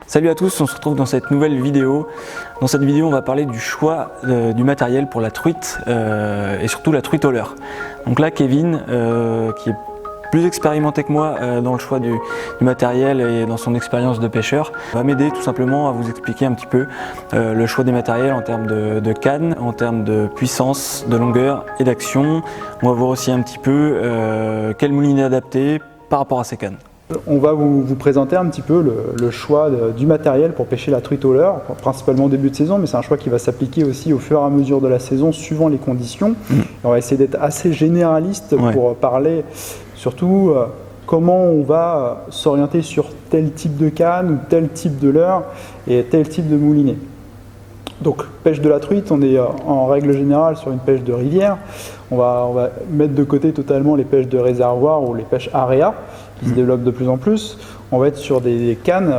Salut à tous, on se retrouve dans cette nouvelle vidéo. Dans cette vidéo, on va parler du choix du matériel pour la truite et surtout la truite au leurre. Donc là, Kevin, qui est plus expérimenté que moi dans le choix du matériel et dans son expérience de pêcheur, va m'aider tout simplement à vous expliquer un petit peu le choix des matériels en termes de canne, en termes de puissance, de longueur et d'action. On va voir aussi un petit peu quel moulinet adapter par rapport à ces cannes. On va vous présenter un petit peu le choix du matériel pour pêcher la truite au leurre, principalement au début de saison, mais c'est un choix qui va s'appliquer aussi au fur et à mesure de la saison, suivant les conditions. On va essayer d'être assez généraliste pour parler surtout comment on va s'orienter sur tel type de canne ou tel type de leurre et tel type de moulinet. Donc pêche de la truite, on est en règle générale sur une pêche de rivière. On va mettre de côté totalement les pêches de réservoir ou les pêches area qui se développent de plus en plus. On va être sur des cannes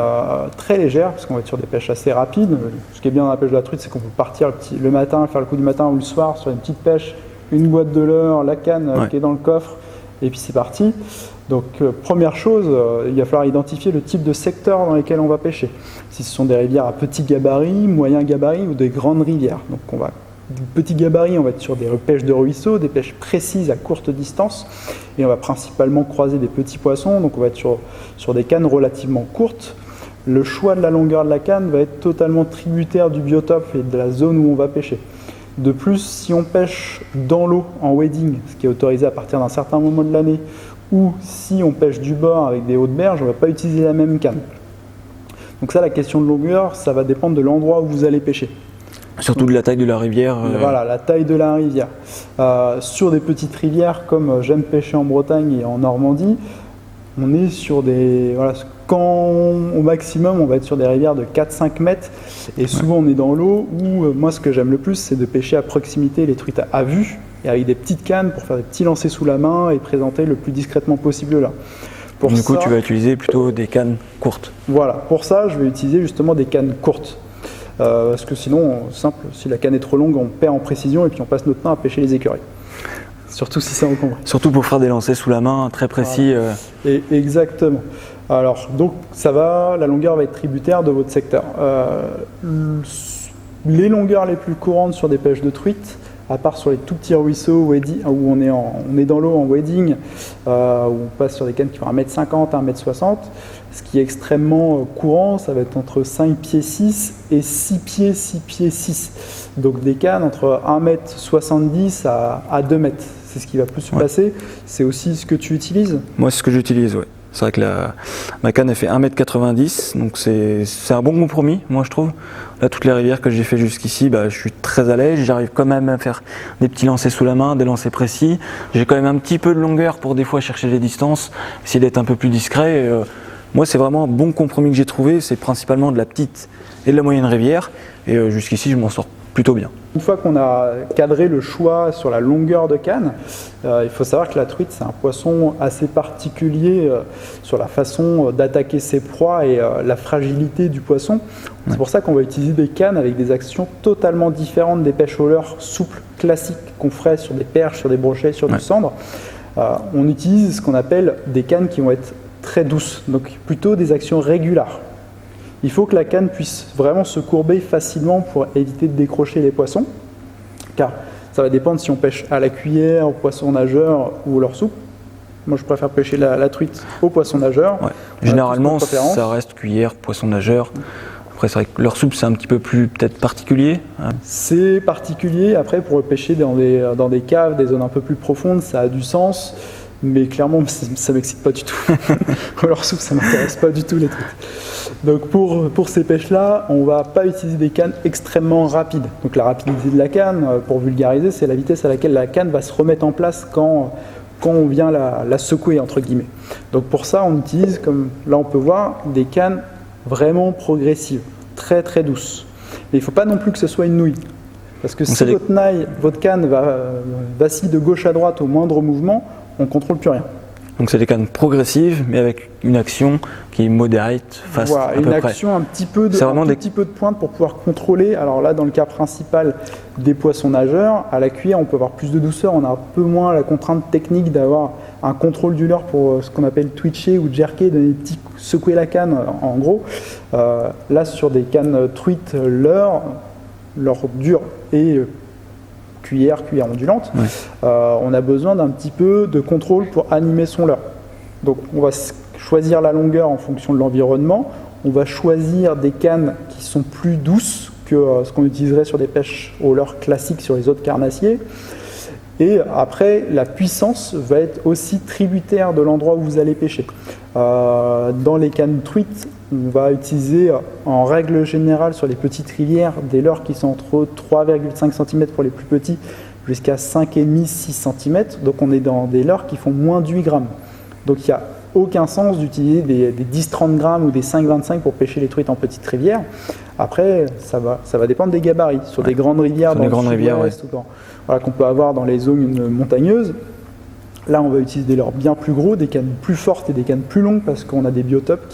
très légères parce qu'on va être sur des pêches assez rapides. Ce qui est bien dans la pêche de la truite, c'est qu'on peut partir le matin, faire le coup du matin ou le soir sur une petite pêche, une boîte de leurre, la canne qui est dans le coffre et puis c'est parti. Donc première chose, il va falloir identifier le type de secteur dans lesquels on va pêcher. Si ce sont des rivières à petit gabarit, moyen gabarit ou des grandes rivières. Donc petit gabarit, on va être sur des pêches de ruisseau, des pêches précises à courte distance et on va principalement croiser des petits poissons, donc on va être sur des cannes relativement courtes. Le choix de la longueur de la canne va être totalement tributaire du biotope et de la zone où on va pêcher. De plus, si on pêche dans l'eau en wading, ce qui est autorisé à partir d'un certain moment de l'année, ou si on pêche du bord avec des hautes berges, on ne va pas utiliser la même canne. Donc ça, la question de longueur, ça va dépendre de l'endroit où vous allez pêcher. Surtout de la taille de la rivière. Voilà, la taille de la rivière. Sur des petites rivières, comme j'aime pêcher en Bretagne et en Normandie, on est sur des... Voilà, au maximum, on va être sur des rivières de 4-5 mètres. Et souvent, on est dans l'eau où, moi, ce que j'aime le plus, c'est de pêcher à proximité les truites à vue et avec des petites cannes pour faire des petits lancers sous la main et présenter le plus discrètement possible là. Du coup, tu vas utiliser plutôt des cannes courtes. Voilà, pour ça, je vais utiliser justement des cannes courtes. Parce que sinon, simple, si la canne est trop longue, on perd en précision et puis on passe notre temps à pêcher les écureuils. Surtout si c'est encombré. Surtout pour faire des lancers sous la main très précis. Voilà. Et exactement. Alors, donc, la longueur va être tributaire de votre secteur. Les longueurs les plus courantes sur des pêches de truite, à part sur les tout petits ruisseaux où on est dans l'eau en wading, où on passe sur des cannes qui font 1m50, 1m60, ce qui est extrêmement courant, ça va être entre 5 pieds 6 et 6 pieds 6. Donc des cannes entre 1m70 à 2 mètres, c'est ce qui va plus se passer. C'est aussi ce que tu utilises? Moi, c'est ce que j'utilise, oui. C'est vrai que ma canne, elle fait 1m90, donc c'est un bon compromis, moi je trouve. Là, toutes les rivières que j'ai fait jusqu'ici, je suis très à l'aise, j'arrive quand même à faire des petits lancers sous la main, des lancers précis. J'ai quand même un petit peu de longueur pour des fois chercher les distances, essayer d'être un peu plus discret. Moi, c'est vraiment un bon compromis que j'ai trouvé, c'est principalement de la petite et de la moyenne rivière, et jusqu'ici, je m'en sors plutôt bien. Une fois qu'on a cadré le choix sur la longueur de canne, il faut savoir que la truite, c'est un poisson assez particulier sur la façon d'attaquer ses proies et la fragilité du poisson. C'est pour ça qu'on va utiliser des cannes avec des actions totalement différentes des pêches au leurre souples, classiques, qu'on ferait sur des perches, sur des brochets, sur du cendre. On utilise ce qu'on appelle des cannes qui vont être très douces, donc plutôt des actions régulares. Il faut que la canne puisse vraiment se courber facilement pour éviter de décrocher les poissons, car ça va dépendre si on pêche à la cuillère, au poisson nageur ou au leurre souple. Moi, je préfère pêcher la truite au poisson nageur. Ouais. Généralement, ça reste cuillère, poisson nageur. Après, c'est vrai que leurre souple, c'est un petit peu plus peut-être particulier. C'est particulier. Après, pour pêcher dans des caves, des zones un peu plus profondes, ça a du sens. Mais clairement, ça ne m'excite pas du tout. Alors, ça ne m'intéresse pas du tout les truites. Donc pour ces pêches-là, on ne va pas utiliser des cannes extrêmement rapides. Donc la rapidité de la canne, pour vulgariser, c'est la vitesse à laquelle la canne va se remettre en place quand on vient la secouer, entre guillemets. Donc pour ça, on utilise, comme là on peut voir, des cannes vraiment progressives, très très douces. Mais il ne faut pas non plus que ce soit une nouille. Parce que si votre canne vacille de gauche à droite au moindre mouvement, on ne contrôle plus rien. Donc c'est des cannes progressives, mais avec une action qui est moderate, fast voilà, à peu une près. action un petit peu de, petit peu de pointe pour pouvoir contrôler. Alors là, dans le cas principal des poissons nageurs, à la cuillère, on peut avoir plus de douceur, on a un peu moins la contrainte technique d'avoir un contrôle du leurre pour ce qu'on appelle twitcher ou jerker, donner des petits secouer la canne en gros. Là, sur des cannes truite leurre dur et cuillère ondulante, on a besoin d'un petit peu de contrôle pour animer son leurre. Donc on va choisir la longueur en fonction de l'environnement, on va choisir des cannes qui sont plus douces que ce qu'on utiliserait sur des pêches au leurre classiques sur les autres carnassiers. Et après, la puissance va être aussi tributaire de l'endroit où vous allez pêcher. Dans les cannes truites, on va utiliser en règle générale sur les petites rivières des leurres qui sont entre 3,5 cm pour les plus petits jusqu'à 5,5-6 cm. Donc on est dans des leurres qui font moins de 8 grammes. Donc il n'y a aucun sens d'utiliser des 10-30 grammes ou des 5,25 pour pêcher les truites en petite rivière. Après, ça va dépendre des gabarits. Sur des grandes rivières, dans le sud-ouest, voilà, qu'on peut avoir dans les zones montagneuses, là on va utiliser des leurres bien plus gros, des cannes plus fortes et des cannes plus longues parce qu'on a des biotopes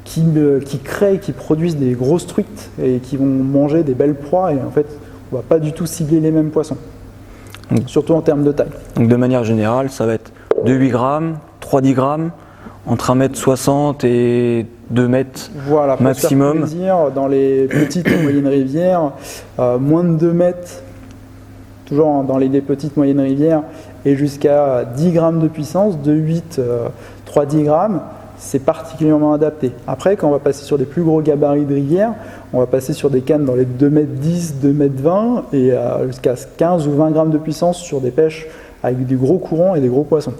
qui créent et qui produisent des grosses truites et qui vont manger des belles proies et en fait on ne va pas du tout cibler les mêmes poissons, surtout en termes de taille. Donc de manière générale, ça va être de 8 grammes, 3-10 grammes, entre 1,60 m et 2 m voilà, maximum. Faire plaisir, dans les petites et moyennes rivières, moins de 2 mètres, toujours dans les petites moyennes rivières, et jusqu'à 10 grammes de puissance, de 8, 3-10 grammes, c'est particulièrement adapté. Après, quand on va passer sur des plus gros gabarits de rivière, on va passer sur des cannes dans les 2,10 m, 2,20 m et jusqu'à 15 ou 20 grammes de puissance sur des pêches avec des gros courants et des gros poissons.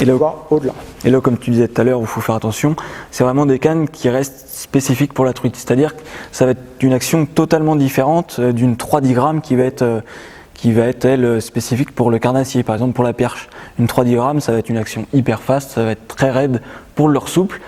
Et là, au-delà. Et là, comme tu disais tout à l'heure, il faut faire attention, c'est vraiment des cannes qui restent spécifiques pour la truite. C'est-à-dire que ça va être une action totalement différente d'une 3-10 grammes qui va être, elle, spécifique pour le carnassier, par exemple pour la perche. Une 3-10 grammes, ça va être une action hyper fast, ça va être très raide pour le leurre souple.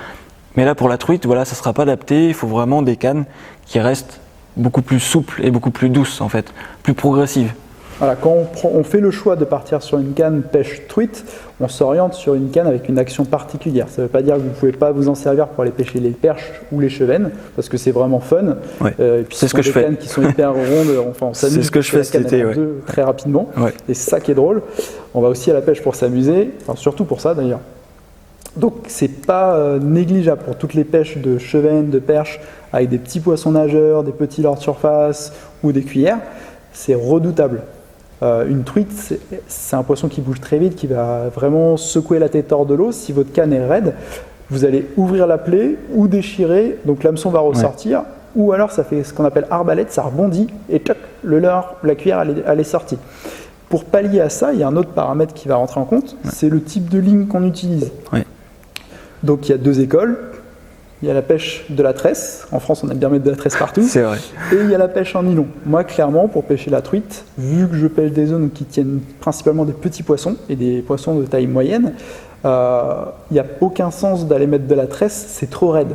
Mais là, pour la truite, voilà, ça ne sera pas adapté. Il faut vraiment des cannes qui restent beaucoup plus souples et beaucoup plus douces, en fait, plus progressives. Voilà, quand on fait le choix de partir sur une canne pêche truite, on s'oriente sur une canne avec une action particulière. Ça ne veut pas dire que vous ne pouvez pas vous en servir pour aller pêcher les perches ou les chevennes, parce que c'est vraiment fun. Ouais. Et puis c'est ce que je fais. Des cannes qui sont hyper rondes, enfin on s'amuse. C'est ce que je fais cet été, ouais. Très rapidement. Ouais. Et c'est ça qui est drôle. On va aussi à la pêche pour s'amuser, enfin surtout pour ça d'ailleurs. Donc c'est pas négligeable pour toutes les pêches de chevennes, de perches, avec des petits poissons nageurs, des petits leurres de surface ou des cuillères. C'est redoutable. Une truite, c'est un poisson qui bouge très vite, qui va vraiment secouer la tête hors de l'eau. Si votre canne est raide, vous allez ouvrir la plaie ou déchirer, donc l'hameçon va ressortir, ou alors ça fait ce qu'on appelle arbalète, ça rebondit et tchoc, le leurre, la cuillère, elle est sortie. Pour pallier à ça, il y a un autre paramètre qui va rentrer en compte, c'est le type de ligne qu'on utilise. Donc il y a deux écoles. Il y a la pêche de la tresse. En France, on aime bien mettre de la tresse partout. C'est vrai. Et il y a la pêche en nylon. Moi, clairement, pour pêcher la truite, vu que je pêche des zones qui tiennent principalement des petits poissons et des poissons de taille moyenne, il n'y a aucun sens d'aller mettre de la tresse, c'est trop raide.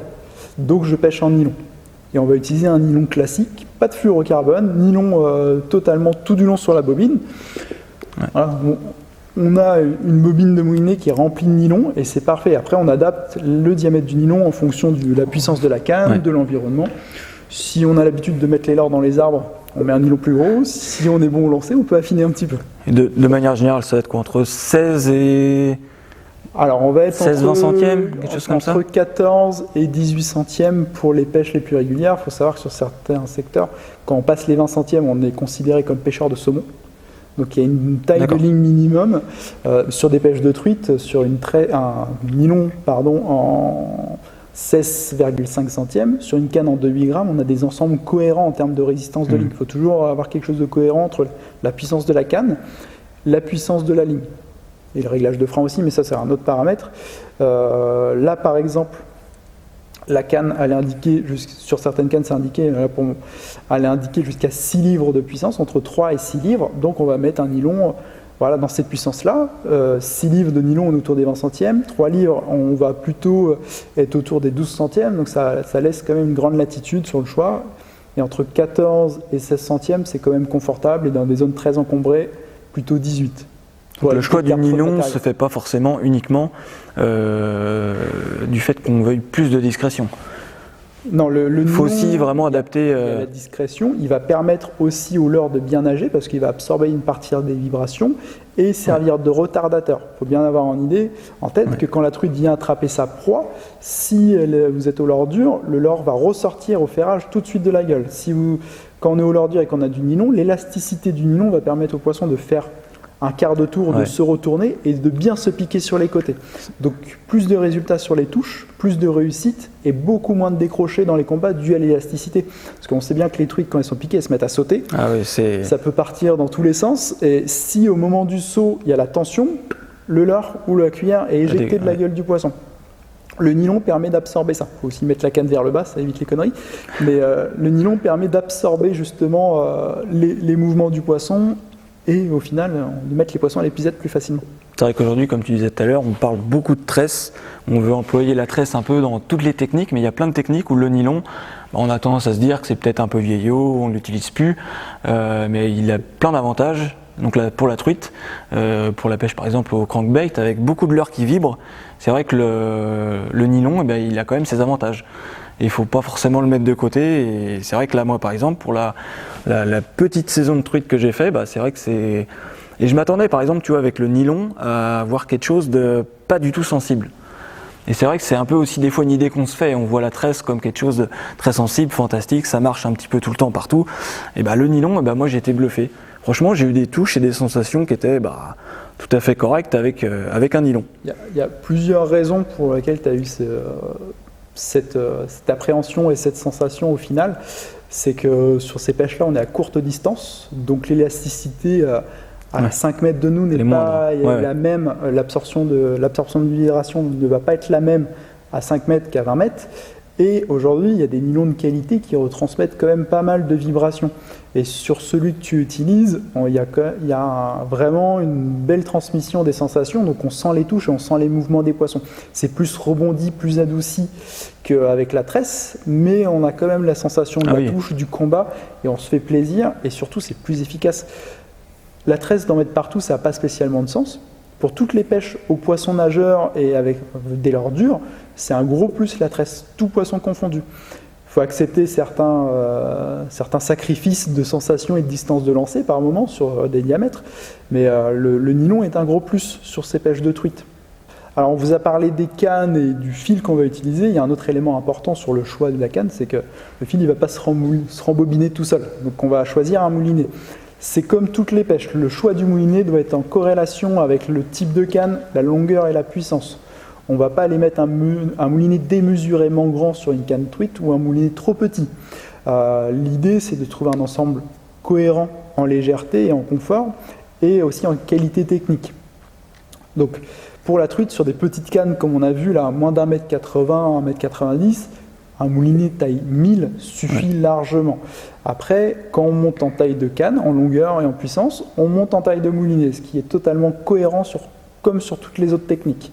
Donc je pêche en nylon. Et on va utiliser un nylon classique, pas de fluorocarbone, nylon totalement tout du long sur la bobine. Voilà. On a une bobine de moulinet qui est remplie de nylon et c'est parfait. Après, on adapte le diamètre du nylon en fonction de la puissance de la canne, de l'environnement. Si on a l'habitude de mettre les leurres dans les arbres, on met un nylon plus gros. Si on est bon au lancer, on peut affiner un petit peu. Et de manière générale, ça va être quoi, entre 16 et... Alors, on va être 16-20 centièmes, quelque chose comme ça. Entre 14 et 18 centièmes pour les pêches les plus régulières. Il faut savoir que sur certains secteurs, quand on passe les 20 centièmes, on est considéré comme pêcheur de saumon. Donc il y a une taille de ligne minimum sur des pêches de truite, sur un nylon en 16,5 centièmes. Sur une canne en 2,8 grammes, on a des ensembles cohérents en termes de résistance de ligne. Il faut toujours avoir quelque chose de cohérent entre la puissance de la canne, la puissance de la ligne. Et le réglage de frein aussi, mais ça c'est un autre paramètre. Là par exemple, la canne, elle est indiquée, sur certaines cannes c'est indiqué, elle est indiquée jusqu'à 6 livres de puissance, entre 3 et 6 livres, donc on va mettre un nylon dans cette puissance-là. 6 livres de nylon, on est autour des 20 centièmes, 3 livres, on va plutôt être autour des 12 centièmes, donc ça laisse quand même une grande latitude sur le choix. Et entre 14 et 16 centièmes, c'est quand même confortable, et dans des zones très encombrées, plutôt 18. Donc le choix du nylon ne se fait pas forcément uniquement du fait qu'on veuille plus de discrétion. Non, le Il faut nylon, aussi vraiment adapter. la discrétion, il va permettre aussi au leurre de bien nager parce qu'il va absorber une partie des vibrations et servir de retardateur. Il faut bien avoir en tête que quand la truite vient attraper sa proie, si vous êtes au leurre dur, le leurre va ressortir au ferrage tout de suite de la gueule. Quand on est au leurre dur et qu'on a du nylon, l'élasticité du nylon va permettre au poisson de faire un quart de tour, de se retourner et de bien se piquer sur les côtés. Donc plus de résultats sur les touches, plus de réussite et beaucoup moins de décrochés dans les combats dû à l'élasticité. Parce qu'on sait bien que les truites, quand elles sont piquées, elles se mettent à sauter. Ah oui, ça peut partir dans tous les sens. Et si au moment du saut, il y a la tension, le leurre ou la cuillère est éjecté de la gueule du poisson. Le nylon permet d'absorber ça. Il faut aussi mettre la canne vers le bas, ça évite les conneries. Mais le nylon permet d'absorber justement les mouvements du poisson et au final de mettre les poissons à l'épuisette plus facilement. C'est vrai qu'aujourd'hui, comme tu disais tout à l'heure, on parle beaucoup de tresse. On veut employer la tresse un peu dans toutes les techniques, mais il y a plein de techniques où le nylon, on a tendance à se dire que c'est peut-être un peu vieillot, on ne l'utilise plus, mais il a plein d'avantages. Donc là, pour la truite, pour la pêche par exemple au crankbait, avec beaucoup de leurres qui vibrent, c'est vrai que le nylon, il a quand même ses avantages. Et il ne faut pas forcément le mettre de côté. Et c'est vrai que là, moi par exemple, pour la petite saison de truite que j'ai fait, c'est vrai que c'est... Et je m'attendais par exemple, tu vois, avec le nylon, à avoir quelque chose de pas du tout sensible. Et c'est vrai que c'est un peu aussi des fois une idée qu'on se fait. On voit la tresse comme quelque chose de très sensible, fantastique, ça marche un petit peu tout le temps partout. Et le nylon, moi j'ai été bluffé. Franchement, j'ai eu des touches et des sensations qui étaient tout à fait correctes avec un nylon. Il y a plusieurs raisons pour lesquelles tu as eu cette appréhension et cette sensation au final. C'est que sur ces pêches-là, on est à courte distance, donc l'élasticité à 5 mètres de nous n'est pas la même, l'absorption de vibration ne va pas être la même à 5 mètres qu'à 20 mètres. Et aujourd'hui, il y a des nylons de qualité qui retransmettent quand même pas mal de vibrations. Et sur celui que tu utilises, il y a vraiment une belle transmission des sensations. Donc on sent les touches et on sent les mouvements des poissons. C'est plus rebondi, plus adouci qu'avec la tresse, mais on a quand même la sensation de la touche, du combat, et on se fait plaisir. Et surtout, c'est plus efficace. La tresse, d'en mettre partout, ça n'a pas spécialement de sens. Pour toutes les pêches aux poissons nageurs et avec des leurres durs, c'est un gros plus la tresse, tout poisson confondu. Il faut accepter certains sacrifices de sensations et de distance de lancer par moment sur des diamètres, mais le nylon est un gros plus sur ces pêches de truite. Alors on vous a parlé des cannes et du fil qu'on va utiliser. Il y a un autre élément important sur le choix de la canne, c'est que le fil ne va pas se rembobiner tout seul, donc on va choisir un moulinet. C'est comme toutes les pêches, le choix du moulinet doit être en corrélation avec le type de canne, la longueur et la puissance. On ne va pas aller mettre un moulinet démesurément grand sur une canne truite ou un moulinet trop petit. L'idée, c'est de trouver un ensemble cohérent en légèreté et en confort, et aussi en qualité technique. Donc, pour la truite, sur des petites cannes, comme on a vu là, moins d'1 mètre 80, 1 mètre 90, un moulinet taille 1000 suffit largement. Après, quand on monte en taille de canne, en longueur et en puissance, on monte en taille de moulinet, ce qui est totalement cohérent comme sur toutes les autres techniques.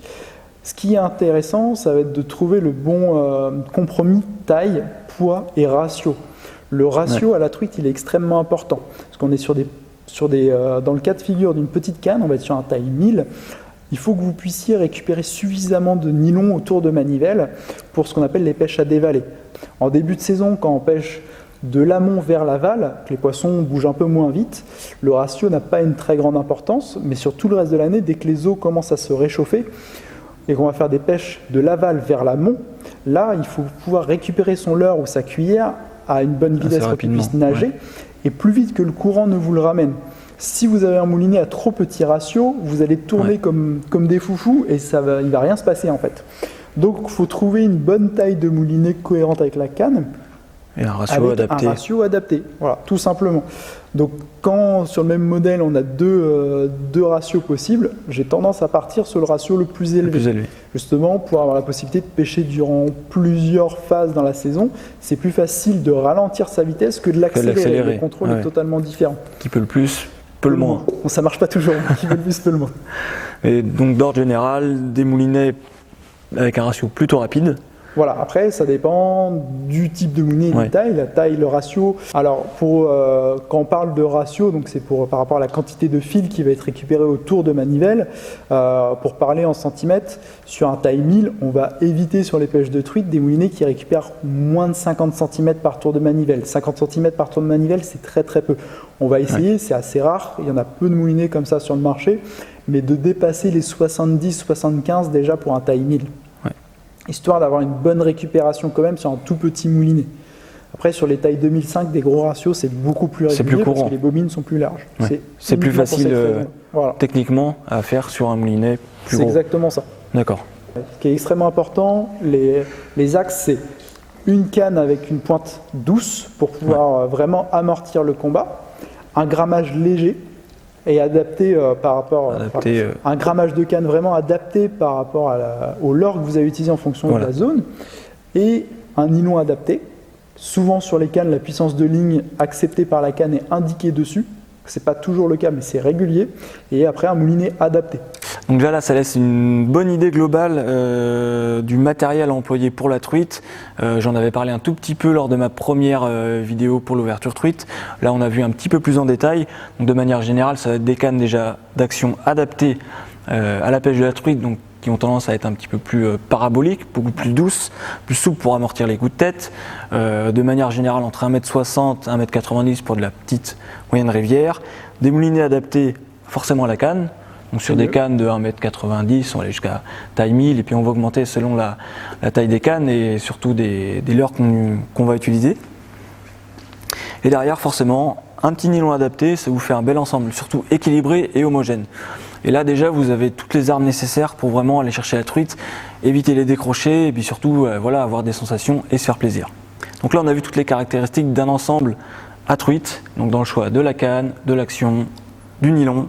Ce qui est intéressant, ça va être de trouver le bon compromis taille, poids et ratio. Le ratio à la truite, il est extrêmement important. Parce qu'on est dans le cas de figure d'une petite canne, on va être sur un taille 1000. Il faut que vous puissiez récupérer suffisamment de nylon autour de manivelle pour ce qu'on appelle les pêches à dévaler. En début de saison, quand on pêche de l'amont vers l'aval, que les poissons bougent un peu moins vite, le ratio n'a pas une très grande importance, mais sur tout le reste de l'année, dès que les eaux commencent à se réchauffer et qu'on va faire des pêches de l'aval vers l'amont, là, il faut pouvoir récupérer son leurre ou sa cuillère à une bonne vitesse pour qu'il puisse nager, et plus vite que le courant ne vous le ramène. Si vous avez un moulinet à trop petit ratio, vous allez tourner comme des foufous et il ne va rien se passer en fait. Donc il faut trouver une bonne taille de moulinet cohérente avec la canne. Et un ratio adapté. Voilà, tout simplement. Donc quand sur le même modèle on a deux ratios possibles, j'ai tendance à partir sur le ratio le plus élevé. Justement pour avoir la possibilité de pêcher durant plusieurs phases dans la saison. C'est plus facile de ralentir sa vitesse que de l'accélérer. Le contrôle est totalement différent. Qui peut le plus, peut le moins. Bon, ça marche pas toujours, qui peut le plus, peut le moins. Et donc d'ordre général, des moulinets avec un ratio plutôt rapide. Voilà, après ça dépend du type de moulinet et Ouais. du taille, la taille, le ratio. Alors quand on parle de ratio, donc c'est par rapport à la quantité de fil qui va être récupéré autour de manivelle. Pour parler en centimètres, sur un taille 1000, on va éviter sur les pêches de truite des moulinets qui récupèrent moins de 50 cm par tour de manivelle. 50 cm par tour de manivelle, c'est très très peu. On va essayer, c'est assez rare, il y en a peu de moulinets comme ça sur le marché, mais de dépasser les 70-75 déjà pour un taille 1000. Histoire d'avoir une bonne récupération quand même sur un tout petit moulinet. Après, sur les tailles 2005, des gros ratios, c'est beaucoup plus régulier plus courant. parce que les bobines sont plus larges. Ouais. C'est plus uniquement pour facile cette raison. Voilà. techniquement à faire sur un moulinet plus C'est gros. exactement ça. D'accord. Ce qui est extrêmement important, les axes, c'est une canne avec une pointe douce pour pouvoir vraiment amortir le combat, un grammage léger et adapté par rapport un grammage de canne vraiment adapté par rapport au leurre que vous avez utilisé en fonction de la zone, et un nylon adapté. Souvent sur les cannes, la puissance de ligne acceptée par la canne est indiquée dessus. C'est pas toujours le cas, mais c'est régulier. Et après, un moulinet adapté. Donc déjà là, ça laisse une bonne idée globale du matériel à employer pour la truite. J'en avais parlé un tout petit peu lors de ma première vidéo pour l'ouverture truite. Là, on a vu un petit peu plus en détail. Donc de manière générale, ça va être des cannes déjà d'action adaptées à la pêche de la truite, donc qui ont tendance à être un petit peu plus paraboliques, beaucoup plus douces, plus souples pour amortir les coups de tête. De manière générale, entre 1m60 et 1m90 pour de la petite moyenne rivière. Des moulinets adaptés forcément à la canne. Donc sur des cannes de 1m90, on va aller jusqu'à taille 1000 et puis on va augmenter selon la taille des cannes et surtout des leurres qu'on va utiliser. Et derrière, forcément, un petit nylon adapté, ça vous fait un bel ensemble, surtout équilibré et homogène. Et là déjà, vous avez toutes les armes nécessaires pour vraiment aller chercher la truite, éviter les décrochés et puis surtout voilà, avoir des sensations et se faire plaisir. Donc là, on a vu toutes les caractéristiques d'un ensemble à truite, donc dans le choix de la canne, de l'action, du nylon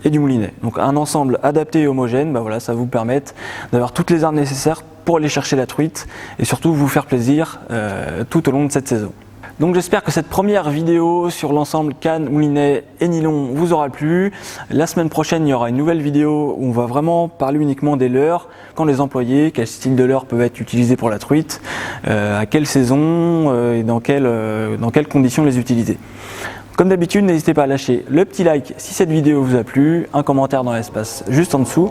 et du moulinet. Donc un ensemble adapté et homogène, voilà, ça va vous permettre d'avoir toutes les armes nécessaires pour aller chercher la truite et surtout vous faire plaisir tout au long de cette saison. Donc j'espère que cette première vidéo sur l'ensemble canne, moulinet et nylon vous aura plu. La semaine prochaine, il y aura une nouvelle vidéo où on va vraiment parler uniquement des leurres, quand les employer, quel style de leurre peuvent être utilisés pour la truite, à quelle saison et dans quelles conditions les utiliser. Comme d'habitude, n'hésitez pas à lâcher le petit like si cette vidéo vous a plu, un commentaire dans l'espace juste en dessous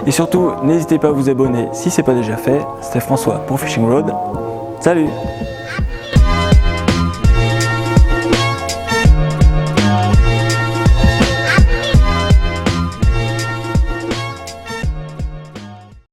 et surtout n'hésitez pas à vous abonner si ce n'est pas déjà fait. C'était François pour Fishing Road. Salut!